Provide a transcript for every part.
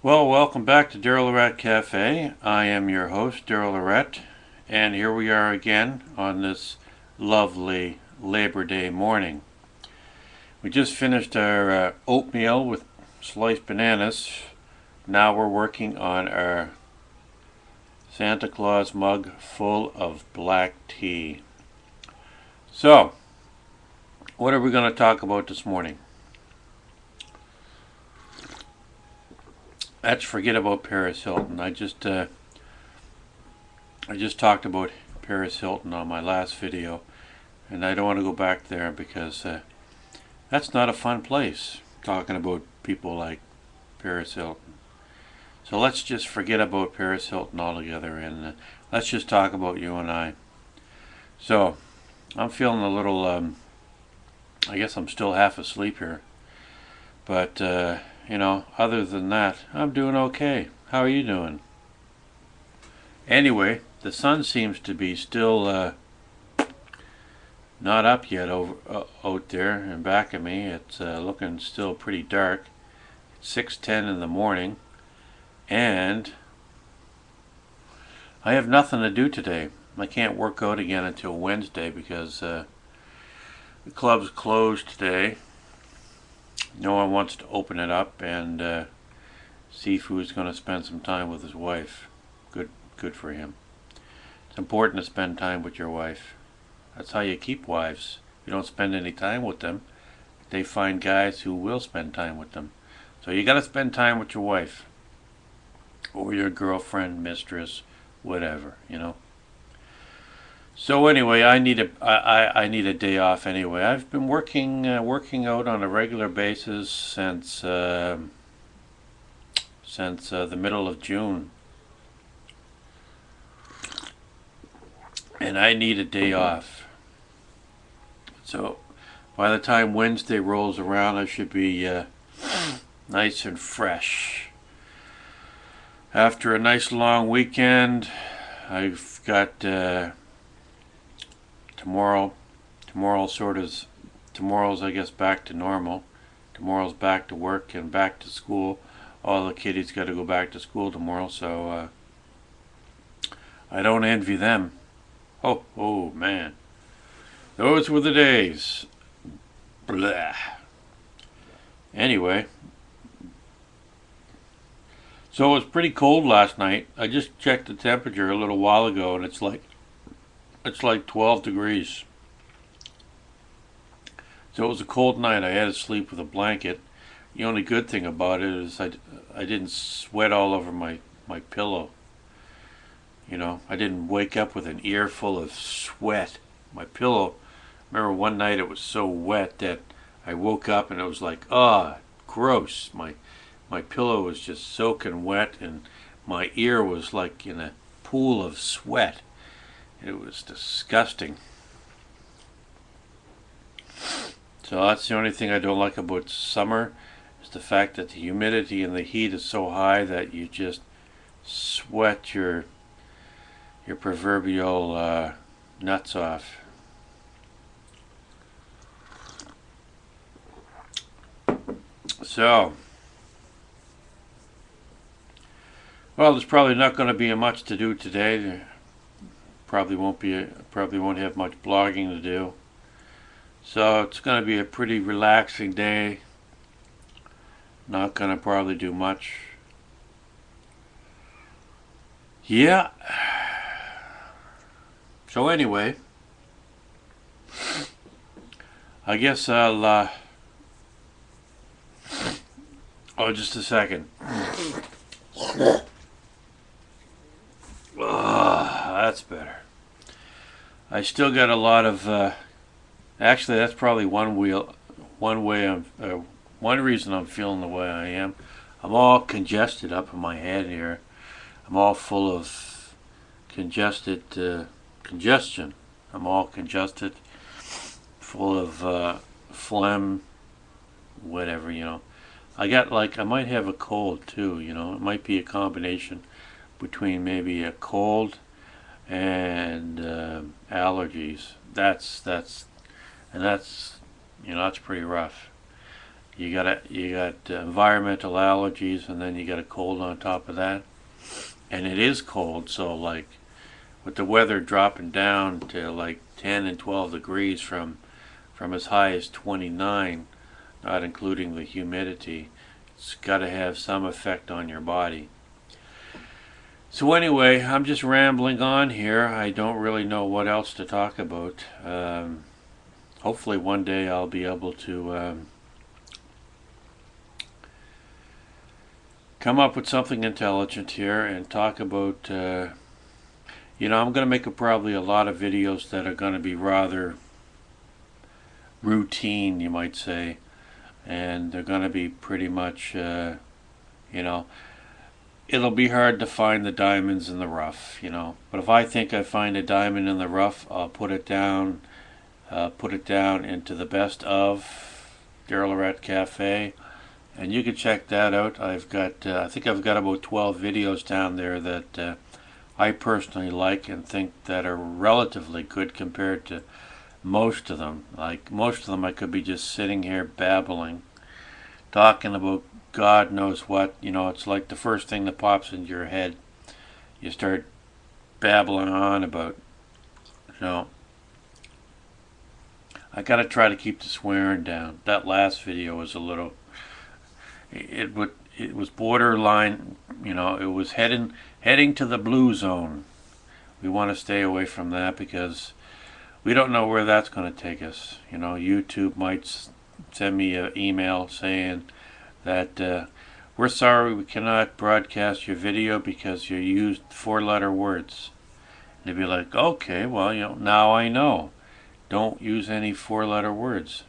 Well, welcome back to Daryllorette Cafe. I am your host, Daryllorette, and here we are again on this lovely Labor Day morning. We just finished our oatmeal with sliced bananas. Now we're working on our Santa Claus mug full of black tea. So, what are we going to talk about this morning? Let's forget about Paris Hilton. I just talked about Paris Hilton on my last video, and I don't want to go back there because that's not a fun place, talking about people like Paris Hilton. So let's just forget about Paris Hilton altogether, and let's just talk about you and I. So I'm feeling a little, I guess I'm still half asleep here, but other than that, I'm doing okay. How are you doing? Anyway, the sun seems to be still not up yet out there and back of me. It's looking still pretty dark. It's 6:10 in the morning, and I have nothing to do today. I can't work out again until Wednesday because the club's closed today. No one wants to open it up, and Sifu's going to spend some time with his wife. Good for him. It's important to spend time with your wife. That's how you keep wives. If you don't spend any time with them, they find guys who will spend time with them. So you got to spend time with your wife, or your girlfriend, mistress, whatever. So anyway, I need a day off anyway. I've been working out on a regular basis since the middle of June, and I need a day off. So by the time Wednesday rolls around, I should be nice and fresh. After a nice long weekend, I've got tomorrow's I guess back to normal. Tomorrow's back to work and back to school. All the kiddies got to go back to school tomorrow, so I don't envy them. Oh man, those were the days. Blah. Anyway, so it was pretty cold last night. I just checked the temperature a little while ago, and it's like 12 degrees. So it was a cold night. I had to sleep with a blanket. The only good thing about it is I didn't sweat all over my pillow. I didn't wake up with an ear full of sweat. My pillow, remember one night it was so wet that I woke up and it was like, gross. My pillow was just soaking wet, and my ear was like in a pool of sweat. It was disgusting. So that's the only thing I don't like about summer, is the fact that the humidity and the heat is so high that you just sweat your proverbial nuts off. So, well, there's probably not going to be much to do today. Probably won't have much blogging to do. So it's going to be a pretty relaxing day. Not going to probably do much. Yeah. So anyway, I guess I'll just a second. That's better. I still got a lot of actually, that's probably one reason I'm feeling the way I am. I'm all congested up in my head here. I'm all full of congestion. I'm all congested, full of phlegm, whatever, I might have a cold too, It might be a combination between maybe a cold and allergies. That's pretty rough. You got environmental allergies, and then you got a cold on top of that. And it is cold, so like with the weather dropping down to like 10 and 12 degrees from as high as 29, not including the humidity, it's got to have some effect on your body. So anyway, I'm just rambling on here. I don't really know what else to talk about. Hopefully one day I'll be able to come up with something intelligent here and talk about, I'm going to make probably a lot of videos that are going to be rather routine, you might say, and they're going to be pretty much, it'll be hard to find the diamonds in the rough, but if I think I find a diamond in the rough, I'll put it down into the best of Daryllorette Cafe. And you can check that out. I've got, I think I've got about 12 videos down there that I personally like and think that are relatively good compared to most of them. Like most of them I could be just sitting here babbling, talking about God knows what. It's like the first thing that pops into your head. You start babbling on about, I gotta try to keep the swearing down. That last video was a little... It was borderline, it was heading to the blue zone. We want to stay away from that because we don't know where that's going to take us. YouTube might send me an email saying that we're sorry we cannot broadcast your video because you used 4-letter words. And they'd be like, okay, well, now I know. Don't use any 4-letter words.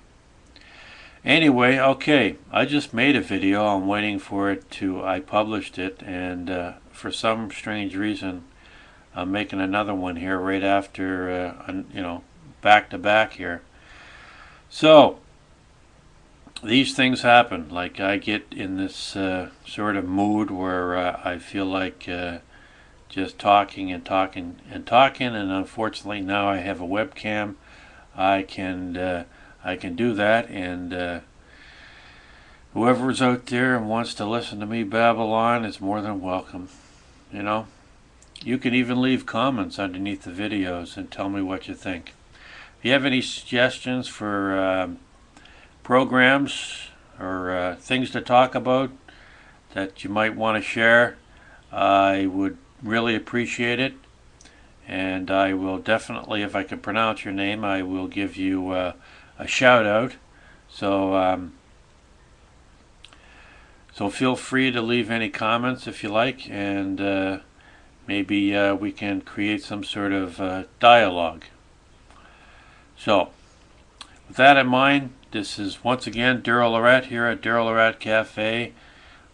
Anyway, okay, I just made a video. I'm waiting for it I published it, and for some strange reason, I'm making another one here right after, back to back here. So, these things happen. Like, I get in this sort of mood where I feel like just talking and talking and talking, and unfortunately now I have a webcam. I can do that, and whoever's out there and wants to listen to me babble on is more than welcome. You can even leave comments underneath the videos and tell me what you think. If you have any suggestions for programs or things to talk about that you might want to share, I would really appreciate it. And I will definitely, if I can pronounce your name, I will give you a shout out. So feel free to leave any comments if you like, and maybe we can create some sort of dialogue. So with that in mind, this is once again Daryl Lorette here at Daryllorette Cafe.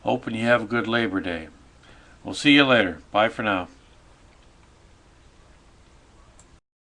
Hoping you have a good Labor Day. We'll see you later. Bye for now.